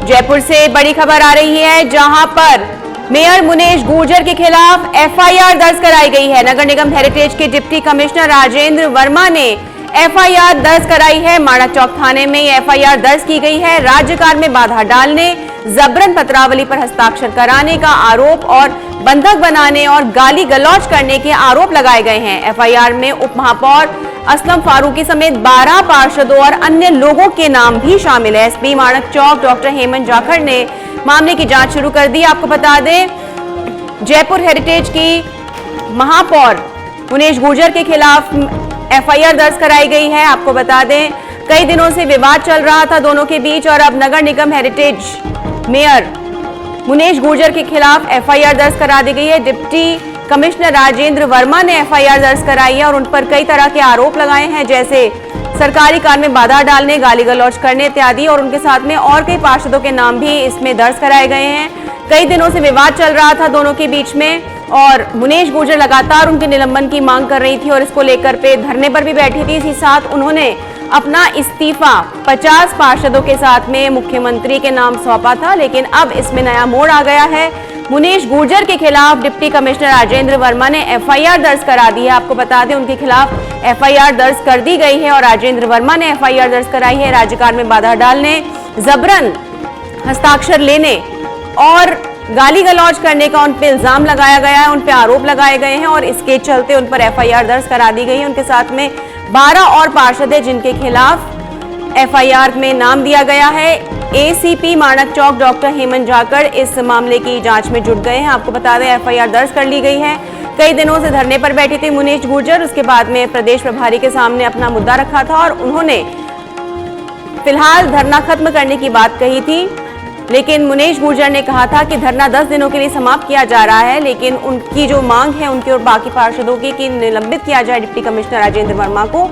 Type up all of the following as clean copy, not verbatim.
जयपुर से बड़ी खबर आ रही है, जहां पर मेयर मुनेश गुर्जर के खिलाफ एफआईआर दर्ज कराई गई है। नगर निगम हेरिटेज के डिप्टी कमिश्नर राजेंद्र वर्मा ने एफआईआर दर्ज कराई है। माणक चौक थाने में ये एफआईआर दर्ज की गई है। राज्य कार्य में बाधा डालने, जबरन पत्रावली पर हस्ताक्षर कराने का आरोप और बंधक बनाने और गाली गलौज करने के आरोप लगाए गए हैं। एफआईआर में उप महापौर असलम फारूकी समेत 12 पार्षदों और अन्य लोगों के नाम भी शामिल है। एसपी माणक चौक डॉक्टर हेमंत जाखड़ ने मामले की जांच शुरू कर दी। आपको बता दें, जयपुर हेरिटेज की महापौर मुनेश गुर्जर के खिलाफ एफआईआर दर्ज कराई गई है। आपको बता दें, कई दिनों से विवाद चल रहा था दोनों के बीच और अब नगर निगम हेरिटेज मेयर मुनेश गुर्जर के खिलाफ एफआईआर दर्ज करा दी गई है। डिप्टी कमिश्नर राजेंद्र वर्मा ने एफआईआर दर्ज कराई है और उन पर कई तरह के आरोप लगाए हैं, जैसे सरकारी कार्य में बाधा डालने, गाली गलौज करने इत्यादि, और उनके साथ में और कई पार्षदों के नाम भी इसमें दर्ज कराए गए हैं। कई दिनों से विवाद चल रहा था दोनों के बीच में और मुनेश गुर्जर लगातार उनके निलंबन की मांग कर रही थी और इसको लेकर पे धरने पर भी बैठी थी। इसी साथ उन्होंने अपना इस्तीफा 50 पार्षदों के साथ में मुख्यमंत्री के नाम सौंपा था, लेकिन अब इसमें नया मोड़ आ गया है। मुनेश गुर्जर के खिलाफ डिप्टी कमिश्नर राजेंद्र वर्मा ने एफआईआर दर्ज करा दी है। आपको बता दें, उनके खिलाफ एफआईआर दर्ज कर दी गई है और राजेंद्र वर्मा ने एफआईआर दर्ज कराई है। राज्यकार्य में बाधा डालने, जबरन हस्ताक्षर लेने और गाली गलौज करने का उन पे इल्जाम लगाया गया है, उन पे आरोप लगाए गए हैं और इसके चलते उन पर एफआईआर दर्ज करा दी गई है। उनके साथ में 12 और पार्षद हैं जिनके खिलाफ एफआईआर में नाम दिया गया है। एसीपी माणक चौक डॉक्टर हेमंत जाखड़ इस मामले की जांच में जुट गए हैं। आपको बता दें, एफआईआर दर्ज कर ली गई है। कई दिनों से धरने पर बैठे थे मुनेश गुर्जर, उसके बाद में प्रदेश प्रभारी के सामने अपना मुद्दा रखा था और उन्होंने फिलहाल धरना खत्म करने की बात कही थी, लेकिन मुनेश गुर्जर ने कहा था कि धरना 10 दिनों के लिए समाप्त किया जा रहा है, लेकिन उनकी जो मांग है उनकी और बाकी पार्षदों की कि निलंबित किया जाए डिप्टी कमिश्नर राजेंद्र वर्मा को,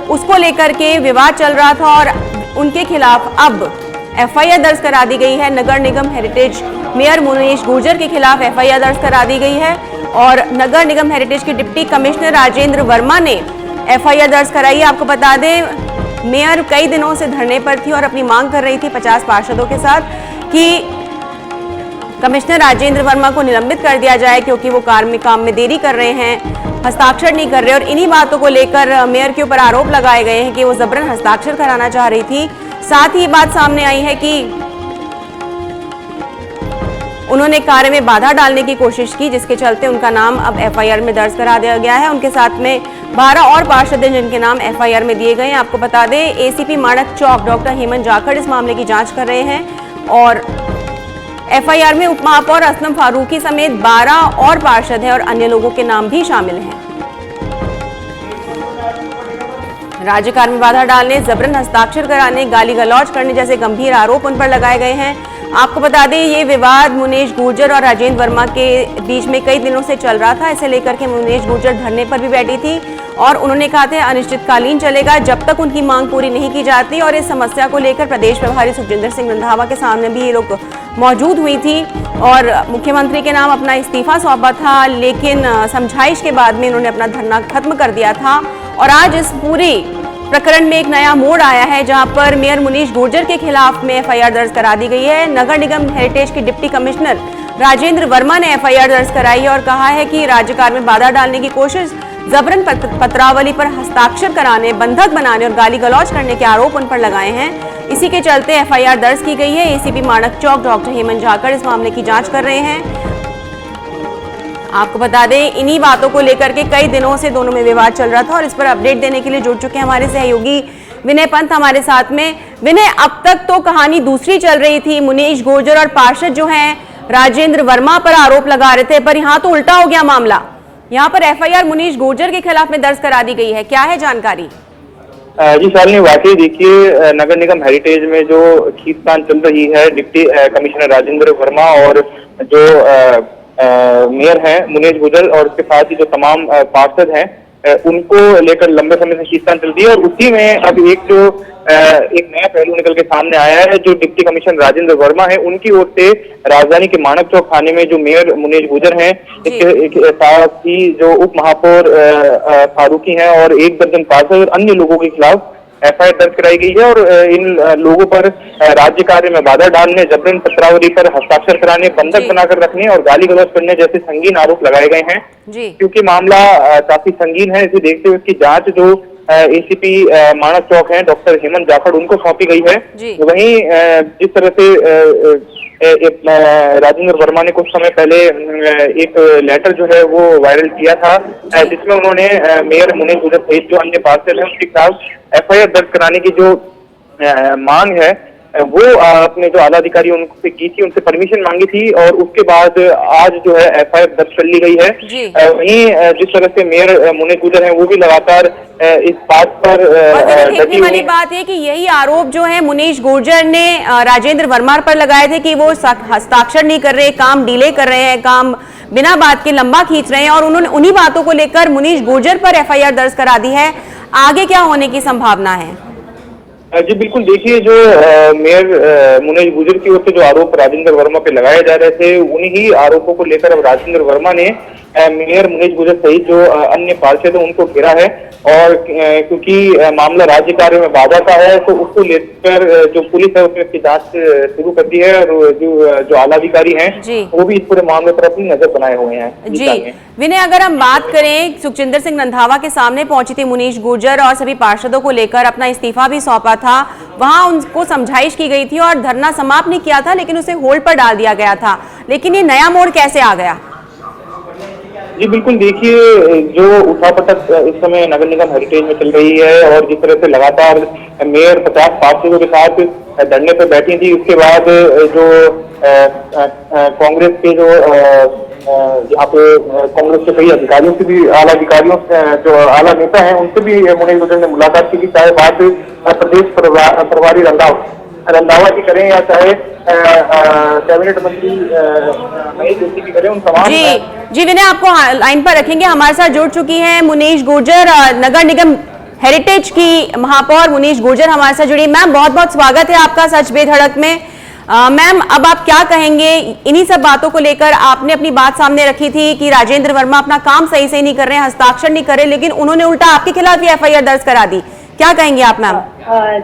उसको लेकर के विवाद चल रहा था और उनके खिलाफ अब एफआईआर दर्ज करा दी गई है। नगर निगम हेरिटेज मेयर मुनेश गुर्जर के खिलाफ एफआईआर दर्ज करा दी गई है और नगर निगम हेरिटेज के डिप्टी कमिश्नर राजेंद्र वर्मा ने एफआईआर दर्ज कराई है। आपको बता दें, मेयर कई दिनों से धरने पर थी और अपनी मांग कर रही थी 50 पार्षदों के साथ कि कमिश्नर राजेंद्र वर्मा को निलंबित कर दिया जाए, क्योंकि वो काम में देरी कर रहे हैं, हस्ताक्षर नहीं कर रहे। और इन्हीं बातों को लेकर मेयर के ऊपर आरोप लगाए गए हैं कि वो जबरन हस्ताक्षर कराना चाह रही थी। साथ ही बात सामने आई है कि उन्होंने कार्य में बाधा डालने की कोशिश की, जिसके चलते उनका नाम अब एफआईआर में दर्ज करा दिया गया है। उनके साथ में 12 और पार्षद हैं जिनके नाम एफआईआर में दिए गए हैं। आपको बता दें, एसीपी माणक चौक डॉक्टर हेमंत जाखड़ इस मामले की जांच कर रहे हैं और एफआईआर में उप महापौर असलम फारूकी समेत 12 और पार्षद हैं और अन्य लोगों के नाम भी शामिल हैं। राज्य कार्य में बाधा डालने, जबरन हस्ताक्षर कराने, गाली गलौज करने जैसे गंभीर आरोप उन पर लगाए गए हैं। आपको बता दें, ये विवाद मुनेश गुर्जर और राजेंद्र वर्मा के बीच में कई दिनों से चल रहा था। इसे लेकर के मुनेश गुर्जर धरने पर भी बैठी थी और उन्होंने कहा था अनिश्चितकालीन चलेगा जब तक उनकी मांग पूरी नहीं की जाती। और इस समस्या को लेकर प्रदेश प्रभारी सुखजिंदर सिंह रंधावा के सामने भी ये लोग मौजूद हुई थी और मुख्यमंत्री के नाम अपना इस्तीफा सौंपा था, लेकिन समझाइश के बाद में इन्होंने अपना धरना खत्म कर दिया था। और आज इस पूरे प्रकरण में एक नया मोड़ आया है, जहां पर मेयर मुनेश गुर्जर के खिलाफ में एफआईआर दर्ज करा दी गई है। नगर निगम हेरिटेज के डिप्टी कमिश्नर राजेंद्र वर्मा ने एफआईआर दर्ज कराई है और कहा है कि राज्य कार्य में बाधा डालने की कोशिश, जबरन पत्रावली पर हस्ताक्षर कराने, बंधक बनाने और गाली गलौज करने के आरोप उन पर लगाए हैं। इसी के चलते एफआईआर दर्ज की गई है। एसीपी माणक चौक डॉक्टर हेमंत जाखड़ इस मामले की जांच कर रहे हैं। आपको बता दें, इन्हीं बातों को लेकर के कई दिनों से दोनों में विवाद चल रहा था और इस पर अपडेट देने के लिए जुड़ चुके हैं हमारे सहयोगी विनय पंत हमारे साथ में। विनय, अब तक तो कहानी दूसरी चल रही थी, मुनेश गुर्जर और पार्षद जो हैं राजेंद्र वर्मा पर आरोप लगा रहे थे, पर यहाँ तो उल्टा हो गया मामला। यहाँ पर एफआईआर मुनेश गुर्जर के खिलाफ में दर्ज करा दी गई है, क्या है जानकारी? जी शालिनी, वाकई देखिए, नगर निगम हेरिटेज में जो खींचतान चल रही है डिप्टी कमिश्नर राजेंद्र वर्मा और जो मेयर हैं मुनेश गुर्जर और उसके साथ ही जो तमाम पार्षद हैं, उनको लेकर लंबे समय से खींचतान चल रही है। और उसी में अब एक नया पहलू निकल के सामने आया है। जो डिप्टी कमिश्नर राजेंद्र वर्मा है, उनकी ओर से राजधानी के माणक चौक थाने में जो मेयर मुनेश गुर्जर हैं, इसके साथ ही जो उप महापौर फारूकी हैं और 1 दर्जन पार्षद और अन्य लोगों के खिलाफ एफआईआर दर्ज कराई गई है और इन लोगों पर राज्य कार्य में बाधा डालने, जबरन पत्रावली पर हस्ताक्षर कराने, बंधक बनाकर रखने और गाली गलौज करने जैसे संगीन आरोप लगाए गए हैं। जी क्योंकि मामला काफी संगीन है, इसे देखते हुए इसकी जांच जो एसीपी मानस चौक है डॉक्टर हेमंत जाखड़ उनको सौंपी गई है। वहीं जिस तरह से राजेंद्र वर्मा ने कुछ समय पहले एक लेटर जो है वो वायरल किया था, जिसमें उन्होंने मेयर मुनीश गुजर सहित जो अन्य पार्षद हैं उनके खिलाफ एफआईआर दर्ज कराने की जो मांग है वो अपने जो आला अधिकारी उनसे की थी, उनसे परमिशन मांगी थी और उसके बाद आज जो है एफआईआर दर्ज कर ली गई है। वहीं जिस तरह से मेयर मुनीश गुजर हैं वो भी लगातार इस बात पर देखने वाली बात है कि यही आरोप जो है मुनीश गुर्जर ने राजेंद्र वर्मा पर लगाए थे कि वो हस्ताक्षर नहीं कर रहे, काम डिले कर रहे हैं, काम बिना बात के लंबा खींच रहे हैं और उन्होंने उन्हीं बातों को लेकर मुनीश गुर्जर पर एफआईआर दर्ज करा दी है। आगे क्या होने की संभावना है? जी बिल्कुल, देखिए जो मेयर मुनीश गुर्जर की ओर से जो आरोप राजेंद्र वर्मा पे लगाए जा रहे थे उन्हीं ही आरोपों को लेकर अब राजेंद्र वर्मा ने मेयर मुनीश गुर्जर सहित जो अन्य पार्षद हैं उनको घेरा है और क्योंकि मामला राज्य कार्य में बाधा का है तो उसको लेकर जो पुलिस है उसने इसकी जांच शुरू कर दी है और जो आला अधिकारी हैं वो भी इस पूरे मामले पर अपनी नजर बनाए हुए हैं। जी विनय, अगर हम बात करें, सुखजिंदर सिंह रंधावा के सामने पहुंची थी मुनीश गुर्जर और सभी पार्षदों को लेकर अपना इस्तीफा भी सौंपा था, वहां उनको समझाइश की गई थी और धरना समाप्त नहीं किया था लेकिन उसे होल्ड पर डाल दिया गया था, लेकिन ये नया मोड़ कैसे आ गया? जी बिल्कुल, देखिए जो उठापटक इस समय नगर निगम हेरिटेज में चल रही है और जिस तरह से लगातार मेयर 50 पार्षदों के साथ धरने पर बैठी थी, उसके बाद जो कांग्रेस के जो यहाँ पे कांग्रेस के कई अधिकारियों से भी, आला अधिकारियों जो आला नेता हैं उनसे भी मुनीश गुर्जर ने मुलाकात की, चाहे बात प्रदेश प्रभारी रंधावा की करें या चाहे कैबिनेट मंत्री महेश जोशी की करें, उन तमाम। जी विनय, आपको लाइन पर रखेंगे। हमारे साथ जुड़ चुकी हैं मुनीश गुर्जर, नगर निगम हेरिटेज की महापौर मुनीश गुर्जर हमारे साथ जुड़ी। मैम बहुत बहुत स्वागत है आपका सच बेधड़क में। मैम अब आप क्या कहेंगे इन्हीं सब बातों को लेकर? आपने अपनी बात सामने रखी थी कि राजेंद्र वर्मा अपना काम सही से नहीं कर रहे हैं, हस्ताक्षर नहीं कर रहे, लेकिन उन्होंने उल्टा आपके खिलाफ ही एफआईआर दर्ज करा दी, क्या कहेंगे आप मैम?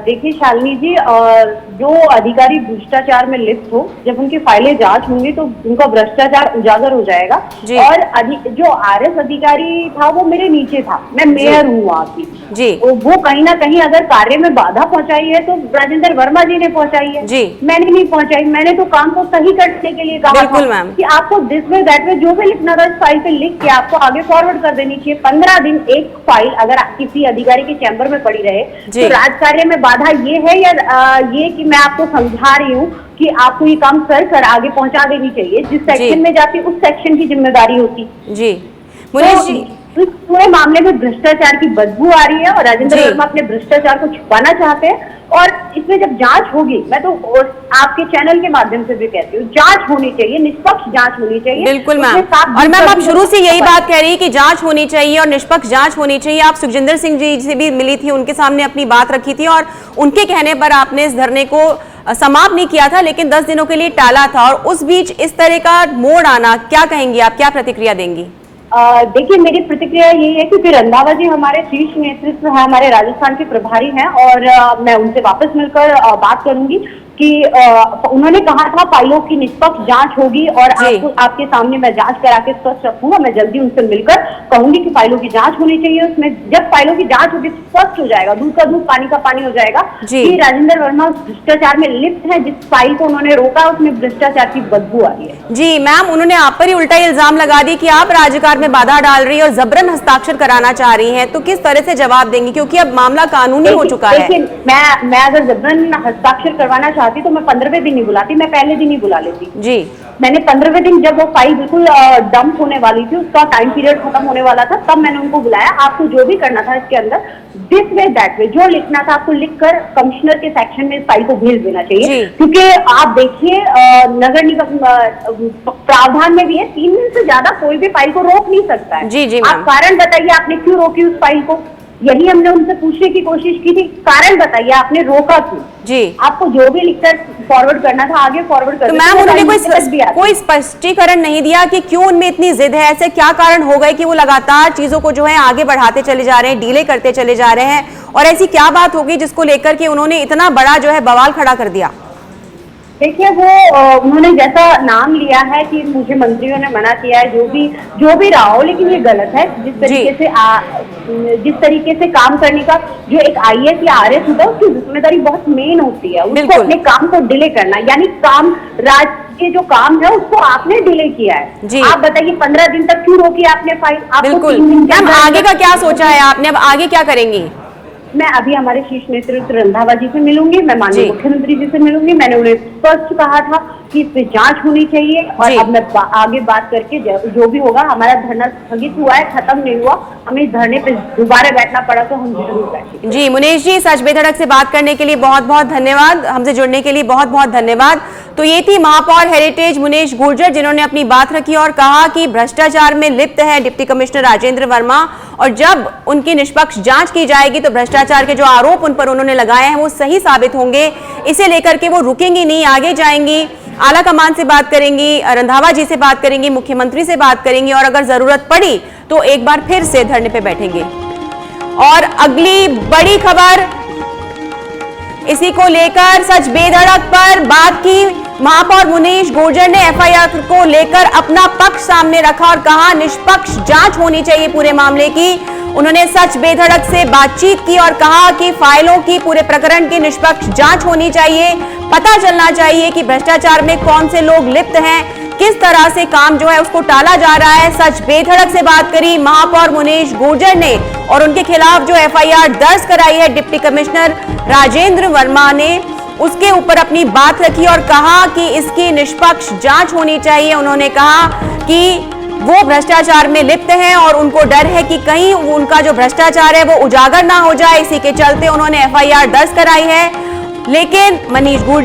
देखिए शालिनी जी, और जो अधिकारी भ्रष्टाचार में लिप्त हो, जब उनकी फाइलें जांच होंगी तो उनका भ्रष्टाचार उजागर हो जाएगा। और जो आरएस अधिकारी था वो मेरे नीचे था, मैं मेयर हूँ वहाँ की जी। वो कहीं ना कहीं अगर कार्य में बाधा पहुंचाई है तो राजेंद्र वर्मा जी ने पहुंचाई है जी, मैंने नहीं पहुंचाई। मैंने तो काम को सही करने के लिए कहा था कि आपको दिस वे दैट वे जो भी लिखना था फाइल पे लिख के आपको आगे फॉरवर्ड कर देनी चाहिए। 15 दिन एक फाइल अगर किसी अधिकारी के चैम्बर में पड़ी रहे तो कार्य में बाधा ये है या ये कि मैं आपको समझा रही हूँ कि आपको ये काम कर आगे पहुंचा देनी चाहिए, जिस सेक्शन में जाती उस सेक्शन की जिम्मेदारी होती जी। मुनीश जी, इस पूरे मामले में भ्रष्टाचार की बदबू आ रही है और राजेंद्र वर्मा अपने भ्रष्टाचार को छुपाना चाहते हैं और इसमें जब जांच होगी, मैं तो आपके चैनल के माध्यम से भी कहती हूँ, जांच होनी चाहिए, निष्पक्ष जांच होनी चाहिए। बिल्कुल मैम, और मैम आप शुरू से यही बात कह रही है कि जांच होनी चाहिए और निष्पक्ष जांच होनी चाहिए। आप सुखजिंदर सिंह जी से भी मिली थी, उनके सामने अपनी बात रखी थी और उनके कहने पर आपने इस धरने को समाप्त नहीं किया था लेकिन 10 दिनों के लिए टाला था, और उस बीच इस तरह का मोड़ आना, क्या कहेंगी आप, क्या प्रतिक्रिया देंगी? देखिए मेरी प्रतिक्रिया यही है क्योंकि रंधावा जी हमारे शीर्ष नेतृत्व है, हमारे राजस्थान के प्रभारी हैं और मैं उनसे वापस मिलकर बात करूंगी कि उन्होंने कहा था फाइलों की निष्पक्ष जांच होगी और आपके सामने मैं जांच करा के स्पष्ट रखूंगा। मैं जल्दी उनसे मिलकर कहूंगी कि फाइलों की जांच होनी चाहिए। उसमें जब फाइलों की जांच होगी स्पष्ट हो जाएगा, दूध का दूध पानी का पानी हो जाएगा कि राजेंद्र वर्मा भ्रष्टाचार में लिप्त है। जिस फाइल को उन्होंने रोका उसमें भ्रष्टाचार की बदबू आ रही है। जी मैम, उन्होंने आप पर ही उल्टा इल्जाम लगा दी कि आप राजकार्य में बाधा डाल रही है और जबरन हस्ताक्षर कराना चाह रही है, तो किस तरह से जवाब देंगी क्योंकि अब मामला कानूनी हो चुका है? मैं अगर जबरन हस्ताक्षर करवाना चाहती तो मैं 15वें दिन नहीं बुलाती, मैं पहले दिन ही बुला लेती जी। मैंने 15वें दिन जब वो फाइल बिल्कुल डंप होने वाली थी, उसका टाइम पीरियड खत्म होने वाला था, तब मैंने उनको बुलाया। आपको जो भी करना था इसके अंदर दिस वे दैट वे जो लिखना था आपको लिखकर कमिश्नर के सेक्शन में इस फाइल को भेज देना चाहिए, क्योंकि आप देखिए नगर निगम प्रावधान में भी है 3 दिन से ज्यादा कोई भी फाइल को रोक नहीं सकता है। जी आप कारण बताइए आपने क्यों रोकी उस फाइल को, यही हमने उनसे पूछने की कोशिश की थी, कारण बताइए आपने रोका क्यों जी। आपको जो भी लिखकर फॉरवर्ड करना था आगे फॉरवर्ड कर। तो मैम उन्होंने कोई स्पष्टीकरण नहीं दिया कि क्यों उनमें इतनी जिद है, ऐसे क्या कारण हो गए कि वो लगातार चीजों को जो है आगे बढ़ाते चले जा रहे हैं, डीले करते चले जा रहे हैं, और ऐसी क्या बात होगी जिसको लेकर के उन्होंने इतना बड़ा जो है बवाल खड़ा कर दिया? देखिए वो उन्होंने जैसा नाम लिया है कि मुझे मंत्रियों ने मना किया है, जो भी रहा हो, लेकिन ये गलत है। जिस तरीके से काम करने का जो एक आईएएस या आरएस होता है उसकी जिम्मेदारी बहुत मेन होती है, उसको अपने काम को डिले करना, यानी काम राज्य के जो काम है उसको आपने डिले किया है। आप बताइए 15 दिन तक क्यों रोकी आपने फाइल? बिल्कुल मैम, आगे का क्या सोचा है आपने, अब आगे क्या करेंगी? मैं अभी हमारे शीर्ष नेतृत्व रंधावा जी से मिलूंगी, मैं माननीय मुख्यमंत्री जी से मिलूंगी। मैंने उन्हें स्पष्ट कहा था कि इस पे जांच होनी चाहिए, और अब मैं आगे बात करके जो भी होगा, हमारा धरना स्थगित हुआ है, खत्म नहीं हुआ, हमें इस धरने पे दोबारा बैठना पड़ा तो हम जरूर बैठेंगे। जी मुनेश जी, सच बेधड़क से बात करने के लिए बहुत बहुत धन्यवाद, हमसे जुड़ने के लिए बहुत बहुत धन्यवाद। तो ये थी महापौर हेरिटेज मुनेश गुर्जर, जिन्होंने अपनी बात रखी और कहा कि भ्रष्टाचार में लिप्त है डिप्टी कमिश्नर राजेंद्र वर्मा, और जब उनकी निष्पक्ष जांच की जाएगी तो भ्रष्टाचार के जो आरोप उन पर उन्होंने लगाए हैं वो सही साबित होंगे। इसे लेकर के वो रुकेंगी नहीं, आगे जाएंगी, आला कमान से बात करेंगी, रंधावा जी से बात करेंगी, मुख्यमंत्री से बात करेंगी, और अगर जरूरत पड़ी तो एक बार फिर से धरने पे बैठेंगे। और अगली बड़ी खबर इसी को लेकर सच बेधड़क पर बात की महापौर मुनेश गुर्जर ने एफआईआर को लेकर अपना पक्ष सामने रखा और कहा निष्पक्ष जांच होनी चाहिए पूरे मामले की। उन्होंने सच बेधड़क से बातचीत की और कहा कि फाइलों की, पूरे प्रकरण की निष्पक्ष जांच होनी चाहिए, पता चलना चाहिए कि भ्रष्टाचार में कौन से लोग लिप्त हैं, किस तरह से काम जो है उसको टाला जा रहा है। सच बेधड़क से बात करी महापौर मुनेश गुर्जर ने, और उनके खिलाफ जो एफआईआर दर्ज कराई है डिप्टी कमिश्नर राजेंद्र वर्मा ने, उसके ऊपर अपनी बात रखी और कहा कि इसकी निष्पक्ष जांच होनी चाहिए। उन्होंने कहा कि वो भ्रष्टाचार में लिप्त हैं और उनको डर है कि कहीं उनका जो भ्रष्टाचार है वो उजागर ना हो जाए, इसी के चलते उन्होंने एफआईआर दर्ज कराई है। लेकिन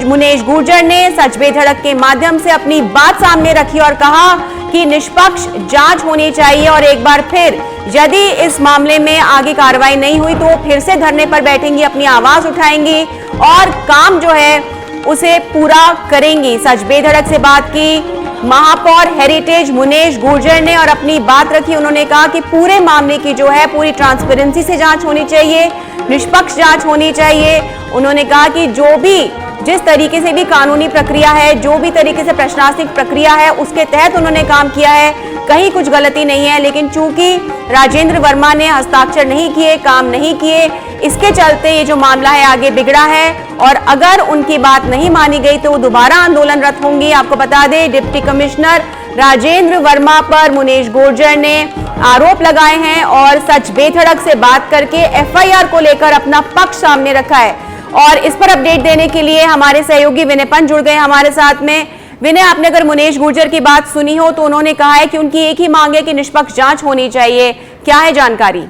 मुनेश गुर्जर ने सच बेधड़क के माध्यम से अपनी बात सामने रखी और कहा कि निष्पक्ष जांच होनी चाहिए, और एक बार फिर यदि इस मामले में आगे कार्रवाई नहीं हुई तो फिर से धरने पर बैठेंगी, अपनी आवाज उठाएंगी और काम जो है उसे पूरा करेंगी। सच बेधड़क से बात की महापौर हेरिटेज मुनेश गुर्जर ने और अपनी बात रखी। उन्होंने कहा कि पूरे मामले की जो है पूरी ट्रांसपेरेंसी से जांच होनी चाहिए, निष्पक्ष जांच होनी चाहिए। उन्होंने कहा कि जो भी जिस तरीके से भी कानूनी प्रक्रिया है, जो भी तरीके से प्रशासनिक प्रक्रिया है, उसके तहत उन्होंने काम किया है, कहीं कुछ गलती नहीं है। लेकिन चूंकि राजेंद्र वर्मा ने हस्ताक्षर नहीं किए, काम नहीं किए, इसके चलते ये जो मामला है आगे बिगड़ा है, और अगर उनकी बात नहीं मानी गई तो वो दोबारा आंदोलनरत होंगी। आपको बता दें डिप्टी कमिश्नर राजेंद्र वर्मा पर मुनेश गुर्जर ने आरोप लगाए हैं और सच बेधड़क से बात करके एफआईआर को लेकर अपना पक्ष सामने रखा है। और इस पर अपडेट देने के लिए हमारे सहयोगी विनय पंत जुड़ गए हमारे साथ में। विनय, आपने अगर मुनेश गुर्जर की बात सुनी हो तो उन्होंने कहा है कि उनकी एक ही मांग है कि निष्पक्ष जांच होनी चाहिए, क्या है जानकारी?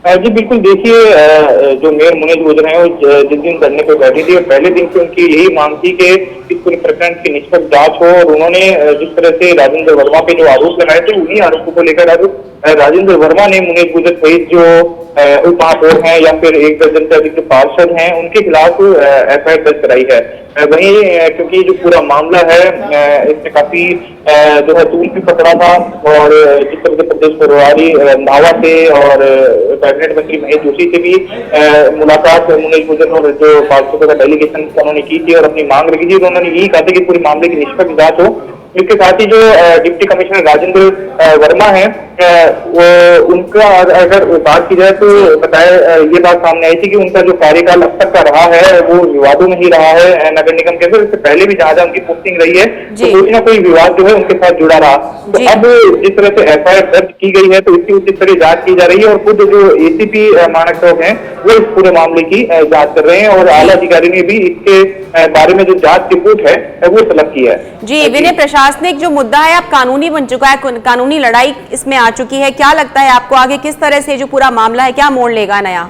जी बिल्कुल, देखिए जो मेयर मुनेश गुर्जर हैं वो जिस दिन धरने पे बैठी थी और पहले दिन से उनकी यही मांग थी कि इस पूरे प्रकरण की निष्पक्ष जांच हो, और उन्होंने जिस तरह से राजेंद्र वर्मा पे जो आरोप लगाए थे उन्हीं आरोपों को लेकर अब राजेंद्र वर्मा ने मुनेश गुर्जर सहित जो उप महापौर हैं या फिर 1 दर्जन से अधिक जो पार्षद हैं उनके खिलाफ एफआईआर दर्ज कराई है। वहीं क्योंकि जो पूरा मामला है इसमें काफी जो है तूल भी पकड़ा था, और जिस तरह से प्रदेश प्रभारी रंधावा से और कैबिनेट मंत्री महेश जोशी से भी मुलाकात मुनेश गुर्जर और जो पार्षदों का डेलीगेशन उन्होंने की थी और अपनी मांग रखी थी, उन्होंने यही कहा था कि पूरे मामले की निष्पक्ष जांच हो। इसके साथ ही जो डिप्टी कमिश्नर राजेंद्र वर्मा है वो उनका अगर बात की जाए तो बताया ये बात सामने आई थी कि उनका जो कार्यकाल अब तक का रहा है वो विवादों में ही रहा है नगर निगम के अंदर। इससे पहले भी जहां जहां उनकी पोस्टिंग रही है तो कोई ना कोई विवाद जो है उनके साथ जुड़ा रहा। तो अब जिस तरह से एफआईआर दर्ज की गई है तो इसकी उचित तरह जांच की जा रही है, और खुद जो एसीपी मानक चौक हैं वो इस पूरे मामले की जांच कर रहे हैं, और आला अधिकारी ने भी इसके बारे में जो जांच रिपोर्ट है वो तलब की है। जी विनय, प्रशासनिक जो मुद्दा है अब कानूनी बन चुका है, कानूनी लड़ाई इसमें आ चुकी है, क्या लगता है आपको आगे किस तरह से जो पूरा मामला है क्या मोड़ लेगा नया?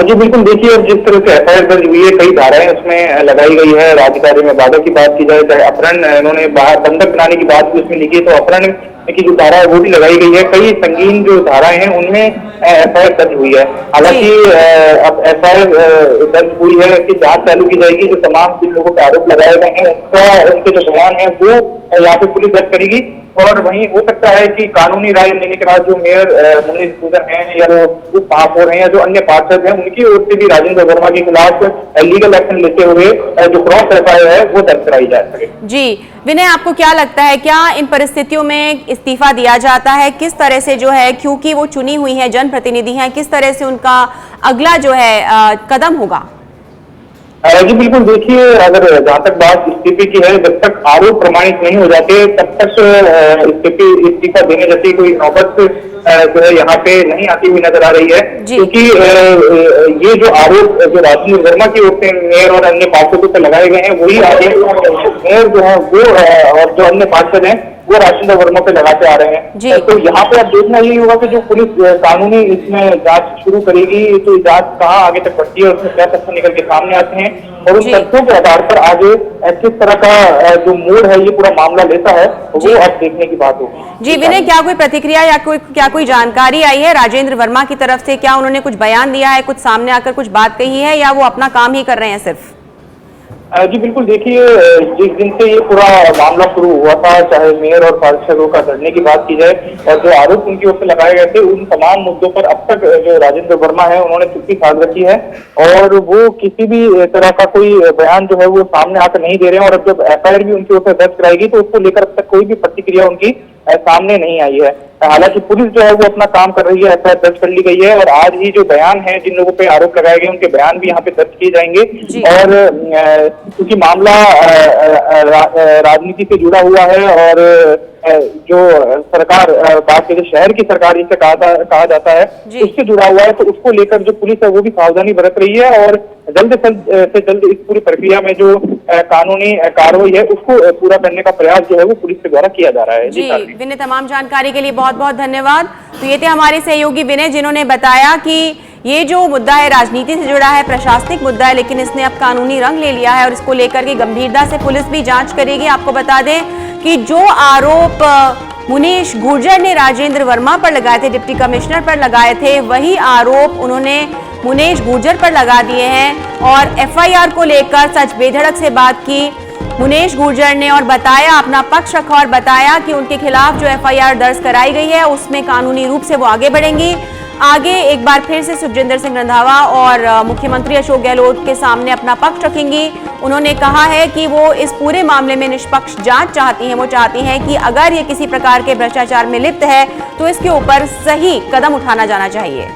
जी बिल्कुल, देखिए अब जिस तरह से एफआईआर दर्ज हुई है कई धाराएं उसमें लगाई गई है। राज्य कार्य में बाधा की बात की जाए, चाहे अपहरण, इन्होंने बंधक बनाने की बात भी उसमें लिखी है, तो अपहरण की जो धारा है वो भी लगाई गई है। कई संगीन जो धाराएं हैं उनमें एफआईआर दर्ज हुई है। हालांकि अब एफआईआर दर्ज हुई है कि जांच चालू की जाएगी। जो तमाम जिन लोगों पे आरोप लगाए गए हैं उनके जो बयान है वो यहाँ पे पुलिस दर्ज करेगी। और वहीं हो सकता है कि कानूनी राय लेने के बाद जो मेयर मुनीश गुर्जर हैं या वो महापौर हैं या जो अन्य पार्षद हैं उनकी ओर से भी राजेंद्र वर्मा के खिलाफ लीगल एक्शन लेते हुए जो क्रॉस एफआईआर है वो दर्ज कराई जा सके। जी विनय, आपको क्या लगता है, क्या इन परिस्थितियों में इस्तीफा दिया जाता है? किस तरह से जो है, क्योंकि वो चुनी हुई है जनप्रतिनिधि हैं, किस तरह से उनका अगला जो है कदम होगा? जी बिल्कुल, देखिए अगर जहां तक बात इस्तीफे की है, जब तक आरोप प्रमाणित नहीं हो जाते तब तक इस्तीफा देने जैसी कोई नौबत जो है यहाँ पे नहीं आती हुई नजर आ रही है। क्योंकि ये जो आरोप जो राजेंद्र वर्मा की ओर से मेयर और अन्य पार्षदों पर लगाए गए हैं वही आगे मेयर जो है वो और जो अन्य पार्षद हैं वो राजेंद्र वर्मा पे लगाते आ रहे हैं। तो यहाँ पे अब देखना यही होगा कि जो पुलिस कानूनी इसमें जांच शुरू करेगी तो जांच कहाँ आगे तक बढ़ती है और उसमें क्या तथ्य निकल के सामने आते हैं और उन तथ्यों के आधार पर आगे किस तरह का जो मोड़ है ये पूरा मामला लेता है वो अब देखने की बात होगी। जी विनय, क्या कोई प्रतिक्रिया या कोई जानकारी आई है राजेंद्र वर्मा की तरफ से? क्या उन्होंने कुछ बयान दिया है, कुछ सामने आकर कुछ बात कही है, या वो अपना काम ही कर रहे हैं सिर्फ? जी बिल्कुल, देखिए जिस दिन से ये पूरा मामला शुरू हुआ था, चाहे मेयर और पार्षदों का धरने की बात की जाए और जो आरोप उनकी ओर से लगाए गए थे, उन तमाम मुद्दों पर अब तक जो राजेंद्र वर्मा है उन्होंने चुप्पी साध रखी है और वो किसी भी तरह का कोई बयान जो है वो सामने आकर नहीं दे रहे हैं। और अब जब एफआईआर भी उनकी ओर से दर्ज कराएगी तो उसको लेकर अब तक कोई भी प्रतिक्रिया उनकी सामने नहीं आई है। हालांकि पुलिस जो है वो अपना काम कर रही है, एफआईआर दर्ज कर ली गई है और आज ही जो बयान है जिन लोगों पे आरोप लगाए गए उनके बयान भी यहाँ पे दर्ज किए जाएंगे। और क्योंकि मामला राजनीति से जुड़ा हुआ है और जो सरकार बात के जो शहर की सरकार जिसे कहा जाता है उससे जुड़ा हुआ है, तो उसको लेकर जो पुलिस है वो भी सावधानी बरत रही है और जल्द से जल्द इस पूरी प्रक्रिया में जो कानूनी कार्रवाई है उसको पूरा करने का प्रयास जो है वो पुलिस के द्वारा किया जा रहा है। जी विनय, तमाम जानकारी के लिए बहुत बहुत धन्यवाद। तो ये थे हमारे सहयोगी विनय जिन्होंने बताया कि ये जो मुद्दा है राजनीति से जुड़ा है, प्रशासनिक मुद्दा है, लेकिन इसने अब कानूनी रंग ले लिया है और इसको लेकर के गंभीरता से पुलिस भी जांच करेगी। आपको बता दें कि जो आरोप मुनीश गुर्जर ने राजेंद्र वर्मा पर लगाए थे, डिप्टी कमिश्नर पर लगाए थे, वही आरोप उन्होंने मुनीश गुर्जर पर लगा दिए हैं और एफआईआर को लेकर सच बेधड़क से बात की मुनीश गुर्जर ने और बताया, अपना पक्ष रखा और बताया कि उनके खिलाफ जो एफआईआर दर्ज कराई गई है उसमें कानूनी रूप से वो आगे बढ़ेंगी। आगे एक बार फिर से सुखजिंदर सिंह रंधावा और मुख्यमंत्री अशोक गहलोत के सामने अपना पक्ष रखेंगी। उन्होंने कहा है कि वो इस पूरे मामले में निष्पक्ष जांच चाहती हैं। वो चाहती हैं कि अगर ये किसी प्रकार के भ्रष्टाचार में लिप्त है तो इसके ऊपर सही कदम उठाना जाना चाहिए।